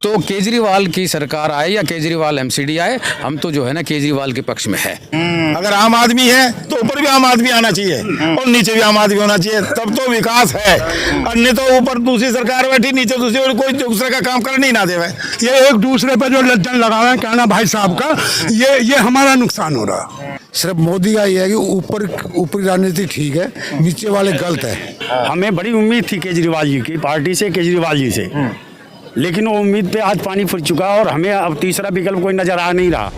तो केजरीवाल की सरकार आए या केजरीवाल एमसीडी आए, हम तो जो है ना केजरीवाल के पक्ष में है। अगर आम आदमी है तो ऊपर भी आम आदमी आना चाहिए और नीचे भी आम आदमी होना चाहिए, तब तो विकास है। और नहीं तो ऊपर दूसरी सरकार बैठी, नीचे दूसरी, और कोई दूसरे का काम करने ही ना देवे। ये एक दूसरे पे जो लज्जन लगा रहे हैं कहना भाई साहब का, ये हमारा नुकसान हो रहा है। सिर्फ मोदी का ये है कि ऊपरी राजनीति ठीक है, नीचे वाले गलत है। हमें बड़ी उम्मीद थी केजरीवाल जी की पार्टी से, केजरीवाल जी से, लेकिन वो उम्मीद पे आज पानी फिर चुका और हमें अब तीसरा विकल्प कोई नजर आ नहीं रहा।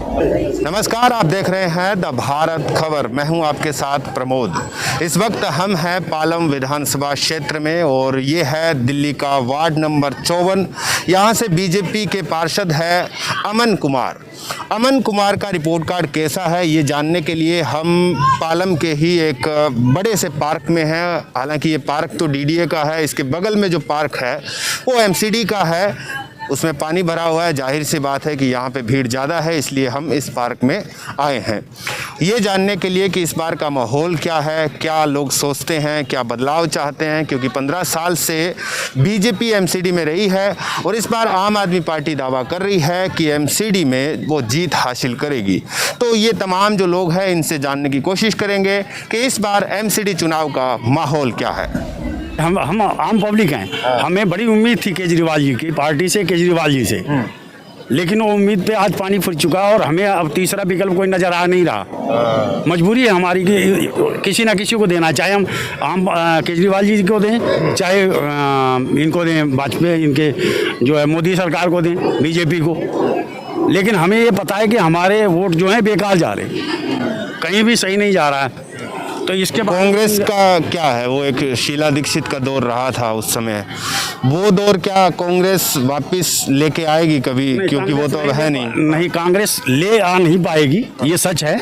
नमस्कार, आप देख रहे हैं द भारत खबर। मैं हूं आपके साथ प्रमोद। इस वक्त हम हैं पालम विधानसभा क्षेत्र में और ये है दिल्ली का वार्ड नंबर 54। यहाँ से बीजेपी के पार्षद है अमन कुमार। अमन कुमार का रिपोर्ट कार्ड कैसा है ये जानने के लिए हम पालम के ही एक बड़े से पार्क में हैं। हालांकि ये पार्क तो डीडीए का है, इसके बगल में जो पार्क है वो एमसीडी का है, उसमें पानी भरा हुआ है। जाहिर सी बात है कि यहाँ पे भीड़ ज़्यादा है, इसलिए हम इस पार्क में आए हैं ये जानने के लिए कि इस बार का माहौल क्या है, क्या लोग सोचते हैं, क्या बदलाव चाहते हैं। क्योंकि 15 साल से बीजेपी एमसीडी में रही है और इस बार आम आदमी पार्टी दावा कर रही है कि एमसीडी में वो जीत हासिल करेगी। तो ये तमाम जो लोग हैं इनसे जानने की कोशिश करेंगे कि इस बार एमसीडी चुनाव का माहौल क्या है। हम आम पब्लिक हैं, हमें बड़ी उम्मीद थी केजरीवाल जी की पार्टी से, केजरीवाल जी से, लेकिन वो उम्मीद पे आज पानी फिर चुका और हमें अब तीसरा विकल्प कोई नज़र आ नहीं रहा। मजबूरी है हमारी कि किसी ना किसी को देना, चाहे हम केजरीवाल जी को दें, चाहे इनको दें, वाजपेयी, इनके जो है मोदी सरकार को दें, बीजेपी को। लेकिन हमें ये पता है कि हमारे वोट जो हैं बेकार जा रहे, कहीं भी सही नहीं जा रहा है। तो इसके कांग्रेस का क्या है, वो एक शीला दीक्षित का दौर रहा था उस समय, वो दौर क्या कांग्रेस वापस लेके आएगी कभी? क्योंकि वो तो अब है नहीं। कांग्रेस ले आ नहीं पाएगी, ये सच है।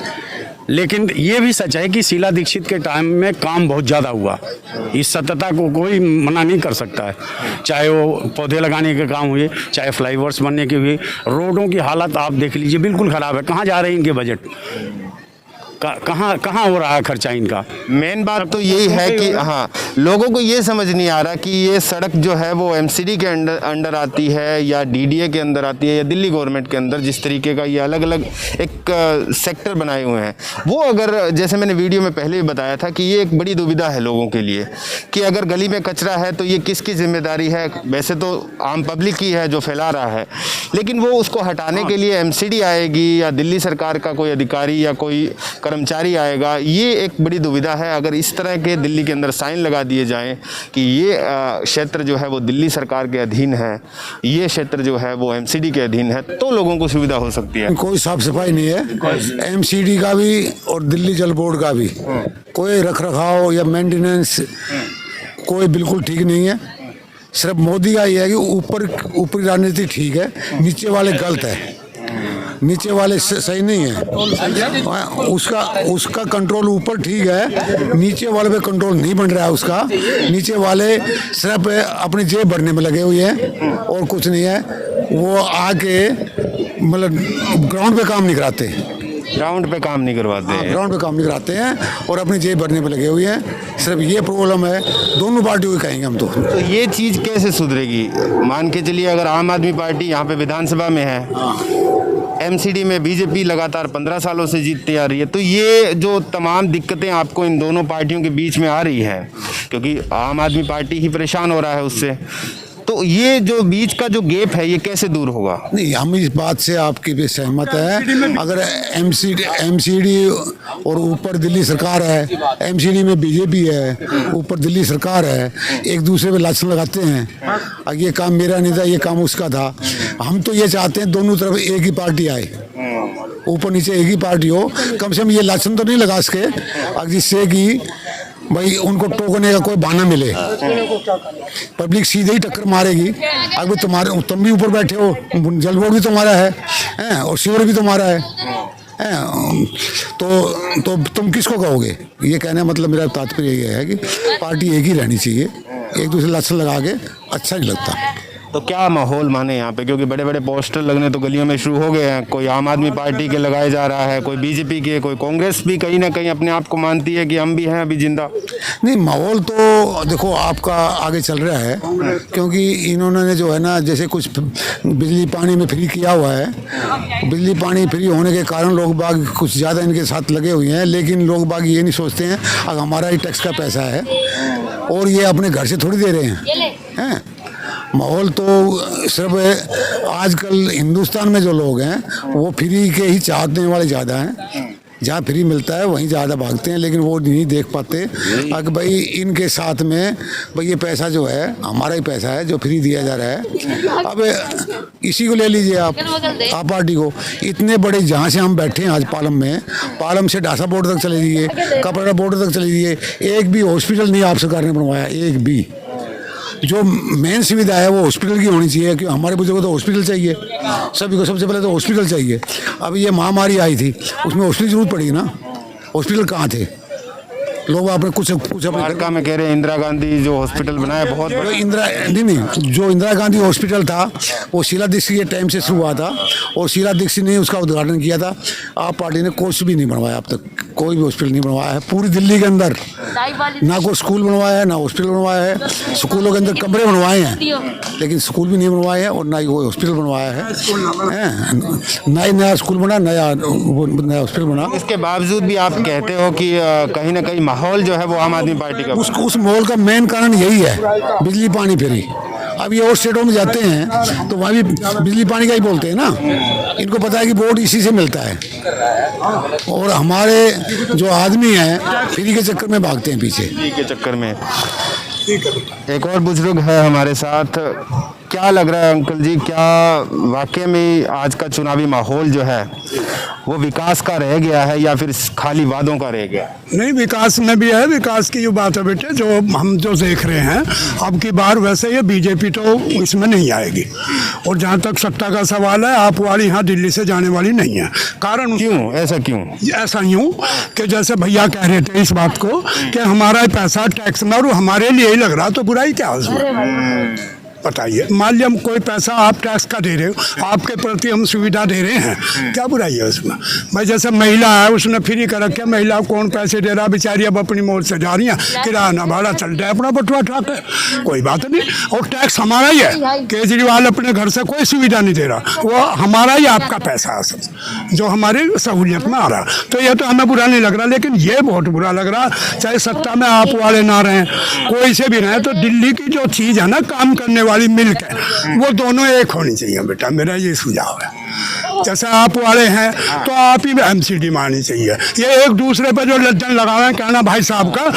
लेकिन ये भी सच है कि शीला दीक्षित के टाइम में काम बहुत ज़्यादा हुआ, इस सत्यता को कोई मना नहीं कर सकता है। चाहे वो पौधे लगाने के काम हुए, चाहे फ्लाईओवर्स बनने के हुए, रोडों की हालत आप देख लीजिए, बिल्कुल ख़राब है। कहाँ जा रहे हैं इनके बजट, कहाँ हो रहा है खर्चा इनका? मेन बात तो यही है कि हाँ, लोगों को ये समझ नहीं आ रहा कि ये सड़क जो है वो एमसीडी के अंडर आती है या डीडीए के अंदर आती है या दिल्ली गवर्नमेंट के अंदर। जिस तरीके का ये अलग अलग एक सेक्टर बनाए हुए हैं, वो अगर, जैसे मैंने वीडियो में पहले भी बताया था कि ये एक बड़ी दुविधा है लोगों के लिए कि अगर गली में कचरा है तो ये किसकी जिम्मेदारी है। वैसे तो आम पब्लिक ही है जो फैला रहा है, लेकिन वो उसको हटाने के लिए एमसीडी आएगी या दिल्ली सरकार का कोई अधिकारी या कोई कर्मचारी आएगा, ये एक बड़ी दुविधा है। अगर इस तरह के दिल्ली के अंदर साइन लगा दिए जाएं कि ये क्षेत्र जो है वो दिल्ली सरकार के अधीन है, ये क्षेत्र जो है वो एमसीडी के अधीन है, तो लोगों को सुविधा हो सकती है। कोई साफ सफाई नहीं है एमसीडी का भी और दिल्ली जल बोर्ड का भी, कोई रख रखाव या मेंटेनेंस कोई बिल्कुल ठीक नहीं है। सिर्फ मोदी का ये है कि ऊपरी राजनीति ठीक है, नीचे वाले गलत है, नीचे वाले सही नहीं है। उसका कंट्रोल ऊपर ठीक है, नीचे वाले पे कंट्रोल नहीं बन रहा है उसका। नीचे वाले सिर्फ अपनी जेब भरने में लगे हुए हैं और कुछ नहीं है। वो आके मतलब ग्राउंड पे काम नहीं कराते, ग्राउंड पे काम नहीं करवाते हैं, ग्राउंड पे काम नहीं कराते हैं और अपनी जेब भरने में लगे हुए हैं। सिर्फ ये प्रॉब्लम है, दोनों पार्टियों की कहेंगे हम तो ये चीज़ कैसे सुधरेगी? मान के चलिए अगर आम आदमी पार्टी यहाँ पे विधानसभा में है, एमसीडी में बीजेपी लगातार 15 सालों से जीतती आ रही है, तो ये जो तमाम दिक्कतें आपको इन दोनों पार्टियों के बीच में आ रही है, क्योंकि आम आदमी पार्टी ही परेशान हो रहा है उससे, तो ये जो बीच का जो गैप है ये कैसे दूर होगा? नहीं, हम इस बात से आपकी भी सहमत है। अगर एमसीडी और ऊपर दिल्ली सरकार है, एमसीडी में बीजेपी है, ऊपर दिल्ली सरकार है, एक दूसरे पे लाछन लगाते हैं, ये काम मेरा नहीं था, ये काम उसका था। हम तो ये चाहते हैं दोनों तरफ एक ही पार्टी आए, ऊपर नीचे एक ही पार्टी हो। कम से कम ये लाछन तो नहीं लगा सके जिससे कि भाई उनको टोकने का कोई बहाना मिले। पब्लिक सीधे ही टक्कर मारेगी। अगर तुम भी ऊपर बैठे हो, जल बोर्ड भी तुम्हारा है और सीवर भी तुम्हारा है, तो तुम किसको कहोगे? ये कहने मतलब मेरा तात्पर्य ये है कि पार्टी एक ही रहनी चाहिए, एक दूसरे लक्षण लगा के अच्छा नहीं लगता। तो क्या माहौल माने यहाँ पे, क्योंकि बड़े बड़े पोस्टर लगने तो गलियों में शुरू हो गए हैं। कोई आम आदमी पार्टी के लगाए जा रहा है, कोई बीजेपी के, कोई कांग्रेस भी कहीं ना कहीं अपने आप को मानती है कि हम भी हैं अभी जिंदा। नहीं, माहौल तो देखो आपका आगे चल रहा है, क्योंकि इन्होंने जो है ना, जैसे कुछ बिजली पानी में फ्री किया हुआ है। बिजली पानी फ्री होने के कारण लोग बाग कुछ ज़्यादा इनके साथ लगे हुए हैं, लेकिन लोग बाग ये नहीं सोचते हैं अगर हमारा ही टैक्स का पैसा है और ये अपने घर से थोड़ी दे रहे हैं। माहौल तो सिर्फ आजकल हिंदुस्तान में जो लोग हैं वो फ्री के ही चाहने वाले ज़्यादा हैं। जहाँ फ्री मिलता है वहीं ज़्यादा भागते हैं, लेकिन वो नहीं देख पाते कि भाई इनके साथ में भाई ये पैसा जो है हमारा ही पैसा है जो फ्री दिया जा रहा है। अब इसी को ले लीजिए आप पार्टी को, इतने बड़े जहाँ से हम बैठे हैं आज पालम से डासा बॉर्डर तक चले जाइए, कपड़ा बॉर्डर तक चले जाइए, एक भी हॉस्पिटल नहीं आप सरकार ने बनवाया, एक भी। जो मेन सुविधा है वो हॉस्पिटल की होनी चाहिए, क्योंकि हमारे बुजुर्गों को तो हॉस्पिटल चाहिए, सभी को सबसे पहले तो हॉस्पिटल चाहिए। अब ये महामारी आई थी उसमें हॉस्पिटल की जरूरत पड़ी ना, हॉस्पिटल कहाँ थे? लोग आपने कुछ द्वारका में कह रहे हैं इंदिरा गांधी जो हॉस्पिटल बनाया बहुत बड़ा। जो इंदिरा गांधी हॉस्पिटल था वो शीला दीक्षित के टाइम से शुरू हुआ था और शीला दीक्षित ने उसका उद्घाटन किया था। आप पार्टी ने कुछ भी नहीं बनवाया, अब तक कोई भी हॉस्पिटल नहीं बनवाया है पूरी दिल्ली के अंदर। ना कोई स्कूल बनवाया है, ना हॉस्पिटल बनवाया है। स्कूलों के अंदर कमरे बनवाए हैं लेकिन स्कूल भी नहीं बनवाए हैं और ना ही कोई हॉस्पिटल बनवाया है। ना ही नया स्कूल बना, नया हॉस्पिटल बना। इसके बावजूद भी आप कहते हो कि कहीं ना कहीं माहौल जो है वो आम आदमी पार्टी का। उस माहौल का मेन कारण यही है, बिजली पानी फ्री। अब ये और स्टेटों में जाते हैं तो वहाँ भी बिजली पानी का ही बोलते हैं ना, इनको पता है कि वोट इसी से मिलता है और हमारे जो आदमी हैं फ्री के चक्कर में भागते हैं पीछे। फ्री के चक्कर में। एक और बुजुर्ग है हमारे साथ, क्या लग रहा है अंकल जी, क्या वाकई में आज का चुनावी माहौल जो है वो विकास का रह गया है या फिर खाली वादों का रह गया? नहीं, विकास में भी है। विकास की जो बात है बेटे, जो हम जो देख रहे हैं अब की बार, वैसे ये बीजेपी तो इसमें नहीं आएगी। और जहाँ तक सत्ता का सवाल है, आप वाली यहाँ दिल्ली से जाने वाली नहीं है। कारण क्यों, ऐसा क्यों? ऐसा यूँ कि जैसे भैया कह रहे थे इस बात को कि हमारा पैसा टैक्स में और हमारे लिए ही लग रहा, तो बुराई क्या उसमें? बताइए, मान लिया हम कोई पैसा आप टैक्स का दे रहे हो, आपके प्रति हम सुविधा दे रहे हैं, क्या बुराई है उसमें? भाई जैसे महिला है उसने फ्री कर रखा, महिला कौन पैसे दे रहा, बेचारी अब अपनी मौत से जा रही है, किराया भाड़ा चल रहा है, अपना बटुआ ठाक है, कोई बात नहीं। और टैक्स हमारा ही है, केजरीवाल अपने घर से कोई सुविधा नहीं दे रहा, वो हमारा ही आपका पैसा है सब जो हमारी सहूलियत में आ रहा। तो ये तो हमें बुरा नहीं लग रहा, लेकिन ये बहुत बुरा लग रहा, चाहे सत्ता में आप वाले ना रहें, कोई से भी रहे, तो दिल्ली की जो चीज़ है ना काम करने वाली मिलकर, वो दोनों एक होनी चाहिए बेटा, मेरा ये सुझाव है। जैसे आप वाले हैं तो आप ही एमसीडी मारनी चाहिए। ये एक दूसरे पर जो लज्जन लगा रहे हैं, कहना भाई साहब का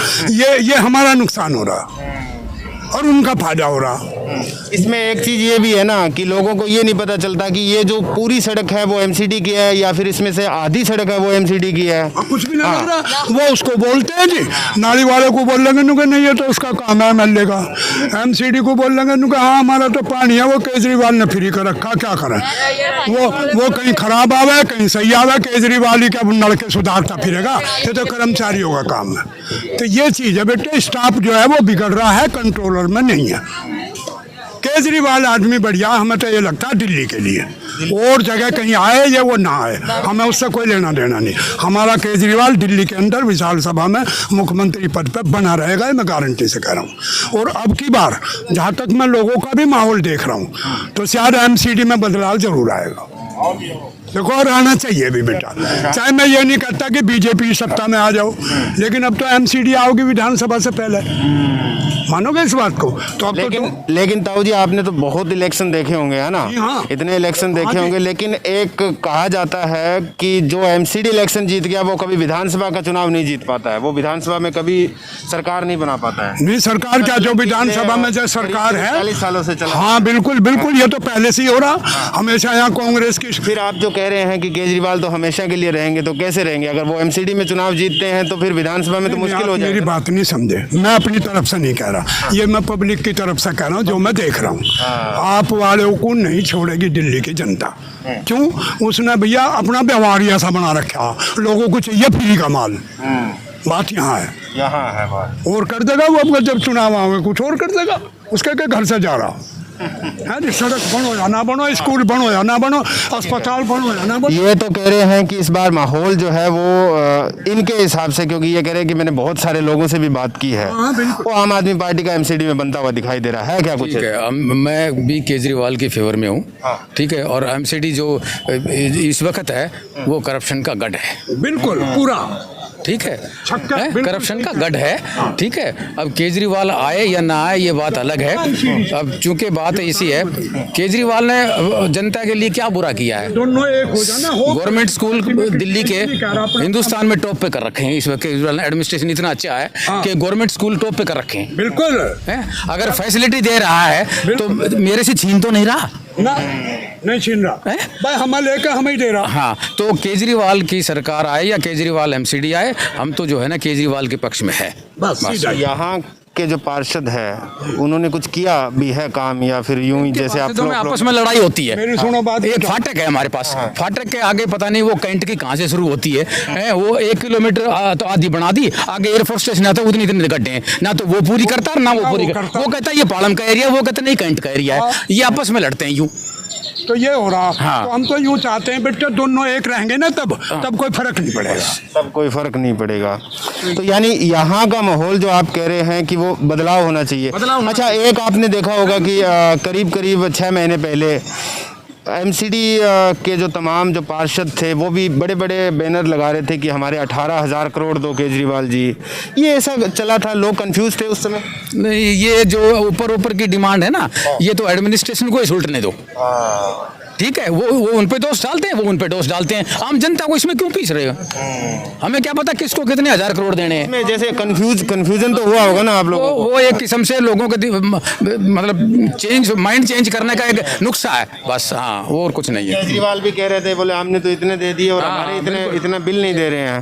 ये हमारा नुकसान हो रहा और उनका फायदा हो रहा। इसमें एक चीज़ ये भी है ना कि लोगों को ये नहीं पता चलता कि ये जो पूरी सड़क है वो एमसीडी की है या फिर इसमें से आधी सड़क है वो एमसीडी की है। कुछ भी नहीं लग रहा, वो उसको बोलते हैं जी, नाली वाले को बोल लेंगे नुके नहीं है तो उसका काम है एमएलए का, एमसीडी को बोल लेंगे नुके हाँ हमारा तो पानी है, वो केजरीवाल ने फ्री कर रखा, क्या करें? वो कहीं खराब आवे कहीं सही आवे, केजरीवाल ही क्या नल के सुधारता फिरेगा, ये तो कर्मचारियों का काम है। तो ये चीज़ है बेटे, स्टाफ जो है वो बिगड़ रहा है, कंट्रोलर में नहीं है। केजरीवाल आदमी बढ़िया, हमें तो ये लगता है दिल्ली के लिए, और जगह कहीं आए या वो ना आए, हमें उससे कोई लेना देना नहीं। हमारा केजरीवाल दिल्ली के अंदर विधान सभा में मुख्यमंत्री पद पर बना रहेगा, मैं गारंटी से कह रहा हूँ। और अब की बार जहाँ तक मैं लोगों का भी माहौल देख रहा हूँ तो शायद एमसीडी में बदलाव जरूर आएगा। देखो, और आना चाहिए भी बेटा, चाहे मैं ये नहीं कहता कि बीजेपी सत्ता में आ जाओ, लेकिन अब तो एमसीडी आओगी विधानसभा से पहले, मानोगे इस बात को? तो अब लेकिन ताऊ जी आपने तो बहुत इलेक्शन देखे होंगे है ना? हाँ। इतने इलेक्शन देखे होंगे, लेकिन एक कहा जाता है कि जो एमसीडी इलेक्शन जीत गया वो कभी विधानसभा का चुनाव नहीं जीत पाता है, वो विधानसभा में कभी सरकार नहीं बना पाता है। नहीं, सरकार क्या, जो विधानसभा में जो सरकार है 40 सालों से चला। हाँ बिल्कुल बिल्कुल, ये तो पहले से ही हो रहा, हमेशा यहाँ कांग्रेस की। फिर आप जो कह रहे हैं कि केजरीवाल तो हमेशा के लिए रहेंगे, तो कैसे रहेंगे? अगर वो एमसीडी में चुनाव जीतते हैं तो फिर विधानसभा में तो मुश्किल हो जाएगा। मेरी बात नहीं समझे, मैं अपनी तरफ से नहीं कह रहा, ये मैं पब्लिक की तरफ से कह रहा हूँ, जो मैं देख रहा हूँ। आप वालों को नहीं छोड़ेगी दिल्ली की जनता। क्यों? उसने भैया अपना व्यवहार ऐसा बना रखा, लोगों को चाहिए फ्री का माल। बात यहाँ है बात। और कर देगा वो, अब जब चुनाव आवे कुछ और कर देगा, उसके घर से जा रहा। है नी, सड़क बनो या ना बनो, स्कूल बनो या ना बनो, अस्पताल बनो या ना बनो। ये तो कह रहे हैं कि इस बार माहौल जो है वो इनके हिसाब से, क्योंकि ये कह रहे हैं कि मैंने बहुत सारे लोगों से भी बात की है, हाँ, बिल्कुल। वो आम आदमी पार्टी का एमसीडी में बनता हुआ दिखाई दे रहा है क्या कुछ? ठीक है, मैं भी केजरीवाल के फेवर में हूँ। ठीक है, और एमसीडी जो इस वक्त है वो करप्शन का गढ़ है। बिल्कुल पूरा। ठीक है, छक्का, हैं? बिल्कुल। करप्शन का गढ़ है। ठीक है, अब केजरीवाल आए या ना आए ये बात अलग है। अब चूंकि बात ऐसी है, केजरीवाल ने जनता के लिए क्या बुरा किया है? दोनों एक हो जाना हो। गवर्नमेंट स्कूल दिल्ली के हिंदुस्तान में टॉप पे कर रखे हैं इस वक्त। केजरीवाल ने एडमिनिस्ट्रेशन इतना अच्छा है कि गवर्नमेंट स्कूल टॉप पे कर रखे हैं। बिल्कुल हैं? अगर फैसिलिटी दे रहा है तो मेरे से छीन तो नहीं रहा ना, नहीं छीन रहा है? भाई, हमें लेकर हमें ही दे रहा। हाँ, तो केजरीवाल की सरकार आए या केजरीवाल एमसीडी आए, हम तो जो है ना केजरीवाल के पक्ष में है। बस सीधा ही। यहाँ के जो पार्षद है उन्होंने कुछ किया भी है काम, या फिर यूं ही जैसे आप तो में आपस में लड़ाई होती है। मेरी सुनो बात। एक फाटक है हमारे पास, फाटक के आगे पता नहीं वो कैंट की कहाँ से शुरू होती है, वो 1 किलोमीटर तो आधी बना दी, आगे एयरफोर्स स्टेशन आता है, उतनी इतने गड्ढे हैं, ना तो वो पूरी करता है ना वो पूरी करता। वो कहता है ये पालम का एरिया, वो कहता नहीं कैंट का एरिया है। ये आपस में लड़ते हैं यूं। तो ये हो रहा। हाँ। तो हम तो यूँ चाहते हैं बेटे दोनों एक रहेंगे ना, तब कोई फर्क नहीं पड़ेगा। तब कोई फर्क नहीं पड़ेगा। तो यानी यहाँ का माहौल जो आप कह रहे हैं कि वो बदलाव होना चाहिए। अच्छा, एक आपने देखा होगा कि करीब करीब 6 महीने पहले एमसीडी के जो तमाम जो पार्षद थे वो भी बड़े बड़े बैनर लगा रहे थे कि हमारे 18,000 करोड़ दो केजरीवाल जी। ये ऐसा चला था, लोग कंफ्यूज थे उस समय। नहीं, ये जो ऊपर की डिमांड है ना, ये तो एडमिनिस्ट्रेशन को ही सुलटने दो। ठीक है, वो उन पे दोष डालते हैं, वो उन पे दोष डालते हैं। आम जनता को इसमें क्यों पीस रहे हो? हमें क्या पता किसको कितने 1000 करोड़ देने हैं। में जैसे कंफ्यूजन तो हुआ होगा ना आप लोगों को। वो एक किस्म से लोगों के मतलब माइंड चेंज करने का एक नुस्खा है बस। हाँ, वो और कुछ नहीं है। केजरीवाल भी कह रहे थे, बोले हमने तो इतने दे दिए और हमारे इतना बिल नहीं दे रहे हैं।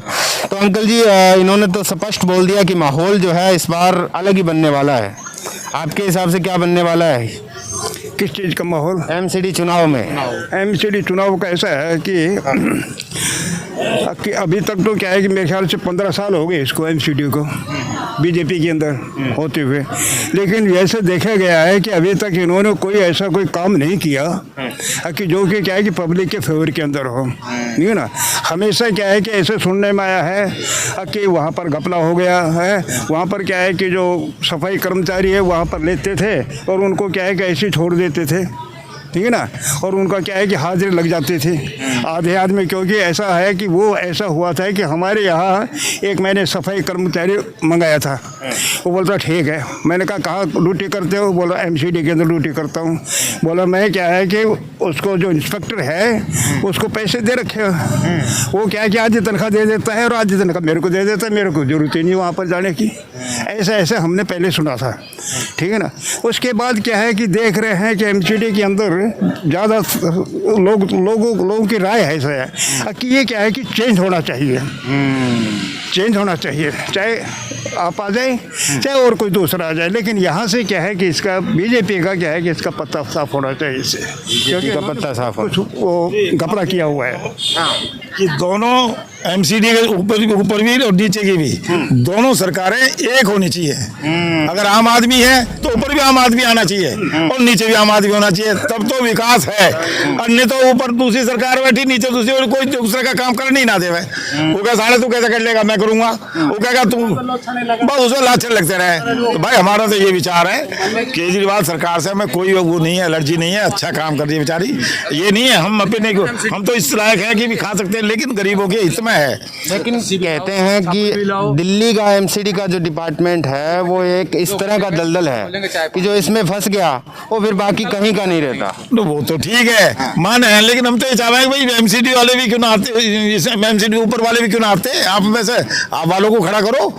तो अंकल जी, इन्होंने तो स्पष्ट बोल दिया कि माहौल जो है इस बार अलग ही बनने वाला है। आपके हिसाब से क्या बनने वाला है किस चीज़ का माहौल? एमसीडी चुनाव में? एमसीडी चुनाव का ऐसा है कि अभी तक तो क्या है कि मेरे ख्याल से 15 साल हो गए इसको, एमसीडी को बीजेपी के अंदर होते हुए। लेकिन वैसे देखा गया है कि अभी तक इन्होंने कोई ऐसा कोई काम नहीं किया कि जो कि क्या है कि पब्लिक के फेवर के अंदर हो, नहीं है ना। हमेशा क्या है कि ऐसे सुनने में आया है कि वहाँ पर घपला हो गया है, वहाँ पर क्या है कि जो सफाई कर्मचारी है वहाँ पर लेते थे और उनको क्या है कि ऐसे छोड़ देते थे, ठीक है ना। और उनका क्या है कि हाजिरी लग जाती थी आधे आदमी, क्योंकि ऐसा है कि वो ऐसा हुआ था कि हमारे यहाँ एक मैंने सफाई कर्मचारी मंगाया था। वो बोलता ठीक है। मैंने कहा कहाँ ड्यूटी करते हो? बोला एमसीडी के अंदर ड्यूटी करता हूँ। बोला मैं क्या है कि उसको जो इंस्पेक्टर है उसको पैसे दे रखे हो। वो क्या है कि आधी तनख्वाह दे देता है और आधी तनख्वाह मेरे को दे देता है, मेरे को जरूरत ही नहीं वहाँ पर जाने की। ऐसे हमने पहले सुना था, ठीक है ना। उसके बाद क्या है कि देख रहे हैं कि एमसीडी के अंदर ज़्यादा लोगों की राय है ऐसा है कि ये क्या है कि चेंज होना चाहिए, चेंज होना चाहिए, चाहे आप आ जाए चाहे और कोई दूसरा आ जाए। लेकिन यहाँ से क्या है कि इसका बीजेपी का क्या है कि इसका पत्ता साफ होना चाहिए इससे, क्योंकि का पत्ता साफ हो। कुछ वो घपला किया हुआ है कि दोनों एमसीडी के ऊपर भी और नीचे की भी दोनों सरकारें एक होनी चाहिए। अगर आम आदमी है तो ऊपर भी आम आदमी आना चाहिए और नीचे भी आम आदमी होना चाहिए, तब तो विकास है। अन्य तो ऊपर दूसरी सरकार बैठी, नीचे दूसरी, और कोई दूसरे का काम करने ही ना देवे। वो क्या साले तू कैसे कर लेगा, मैं करूंगा। वो कहेगा तू, बस उसमें लाछन लगते रहे। तो भाई हमारा तो ये विचार है, केजरीवाल सरकार से हमें कोई वो नहीं है, एलर्जी नहीं है, अच्छा काम कर रही है बेचारी। ये नहीं है हम अपने को, हम तो इस लायक है कि भी खा सकते हैं, लेकिन गरीबों के हित में है। लेकिन कहते हैं कि दिल्ली का एमसीडी का जो डिपार्टमेंट है वो एक इस तरह का दलदल है कि जो इसमें फंस गया वो फिर बाकी कहीं का नहीं रहता। तो वो तो ठीक है, मान है, लेकिन हम तो ये चाह रहे हैं भाई एमसीडी वाले भी क्यों ना आते, एमसीडी ऊपर वाले भी क्यों ना आते। आप में से आप वालों को खड़ा करो,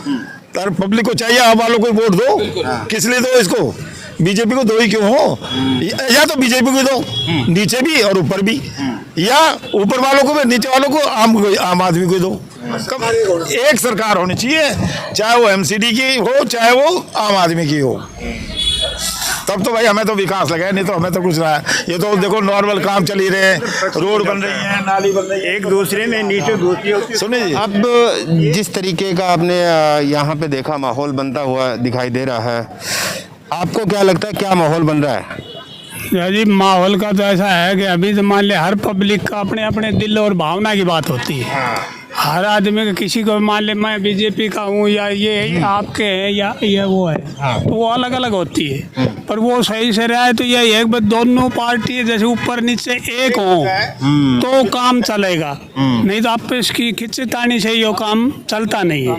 पब्लिक को चाहिए आप वालों को वोट दो। किस लिए दो इसको? बीजेपी को दो ही क्यों हो? या तो बीजेपी को दो नीचे भी और ऊपर भी, या ऊपर वालों को भी नीचे वालों को, आम आदमी को दो। कम एक सरकार होनी चाहिए, चाहे वो एमसीडी की हो चाहे वो आम आदमी की हो। तब तो भाई हमें तो विकास लगा है, नहीं तो हमें तो कुछ रहा है। ये तो देखो नॉर्मल काम चल ही रहे हैं, रोड बन रही है, नाली बन रही है, एक दूसरे में नीचे दूसरी। सुनिए जी, अब जिस तरीके का आपने यहाँ पे देखा माहौल बनता हुआ दिखाई दे रहा है, आपको क्या लगता है क्या माहौल बन रहा है? जी माहौल का तो ऐसा है कि अभी तो मान ले हर पब्लिक का अपने अपने दिल और भावना की बात होती है। हर आदमी का किसी को मान ले मैं बीजेपी का हूँ या ये आपके हैं या ये वो है, तो वो अलग अलग होती है। पर वो सही से रहा है तो ये एक बार दोनों पार्टी जैसे ऊपर नीचे एक हो तो काम चलेगा, नहीं तो आप इसकी खिंचतानी से ये काम चलता नहीं है।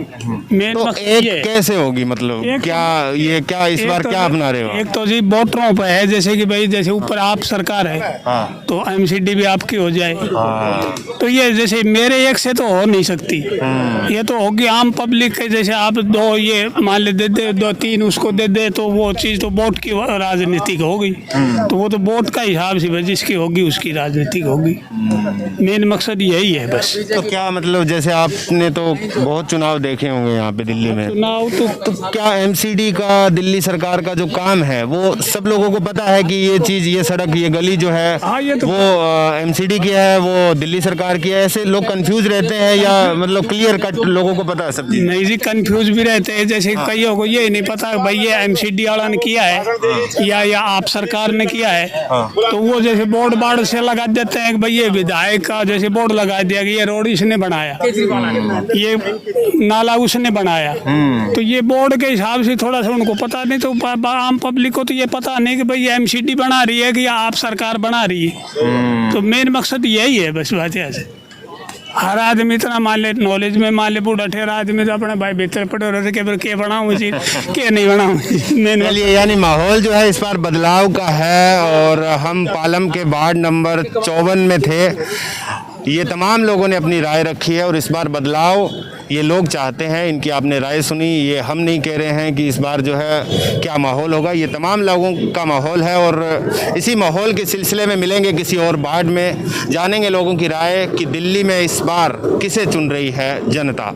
मेन तो मकसद एक ये है। कैसे होगी, मतलब एक- क्या इस एक बार तो क्या अपना रहे हो? एक तो जी वोटरों पे है, जैसे कि भाई जैसे ऊपर आप सरकार है तो एमसीडी भी आपकी हो जाए, तो ये जैसे मेरे एक से तो हो नहीं सकती, ये तो होगी आम पब्लिक के। जैसे आप दो ये मान ले दे दे, 2-3 उसको दे दे, तो वो चीज़ तो वोट की राजनीतिक होगी, तो वो तो वोट का हिसाब से भाई जिसकी होगी उसकी राजनीतिक होगी। मेन मकसद यही है बस। तो क्या मतलब जैसे आपने तो बहुत चुनाव देखे होंगे यहाँ पे दिल्ली में, चुनाव तो क्या एमसीडी का दिल्ली सरकार का जो काम है वो सब लोगों को पता है कि ये चीज, ये सड़क, ये गली जो है हाँ, ये तो- वो एमसीडी की है, वो दिल्ली सरकार की है? ऐसे लोग कंफ्यूज रहते हैं या मतलब क्लियर कट लोगों को पता है सब चीज? नहीं जी, कंफ्यूज भी रहते हैं। जैसे कईयों को ये नहीं पता भाई ये एमसीडी वाला ने किया है या आप सरकार ने किया है, तो वो जैसे बोर्ड बार्ड से लगा देते हैं कि भाई ये विधायक का जैसे बोर्ड लगा दिया कि ये रोड इसने बनाया, ये नाला उसने बनाया, तो ये बोर्ड के हिसाब से थोड़ा सा उनको पता नहीं, तो आम पब्लिक को तो ये पता नहीं कि भाई ये एमसीडी बना रही है कि आप सरकार बना रही है। तो मेन मकसद यही है बस बात है। हर आदमी इतना मान ले नॉलेज में मान ले बूढ़ा ठेरा आदमी तो अपने भाई भीतर पड़े रहते के बनाऊँ चीज के नहीं बनाऊँ। मेन चलिए, यानी माहौल जो है इस बार बदलाव का है, और हम पालम के वार्ड नंबर 54 में थे। ये तमाम लोगों ने अपनी राय रखी है और इस बार बदलाव ये लोग चाहते हैं। इनकी आपने राय सुनी, ये हम नहीं कह रहे हैं कि इस बार जो है क्या माहौल होगा, ये तमाम लोगों का माहौल है। और इसी माहौल के सिलसिले में मिलेंगे किसी और वार्ड में, जानेंगे लोगों की राय कि दिल्ली में इस बार किसे चुन रही है जनता।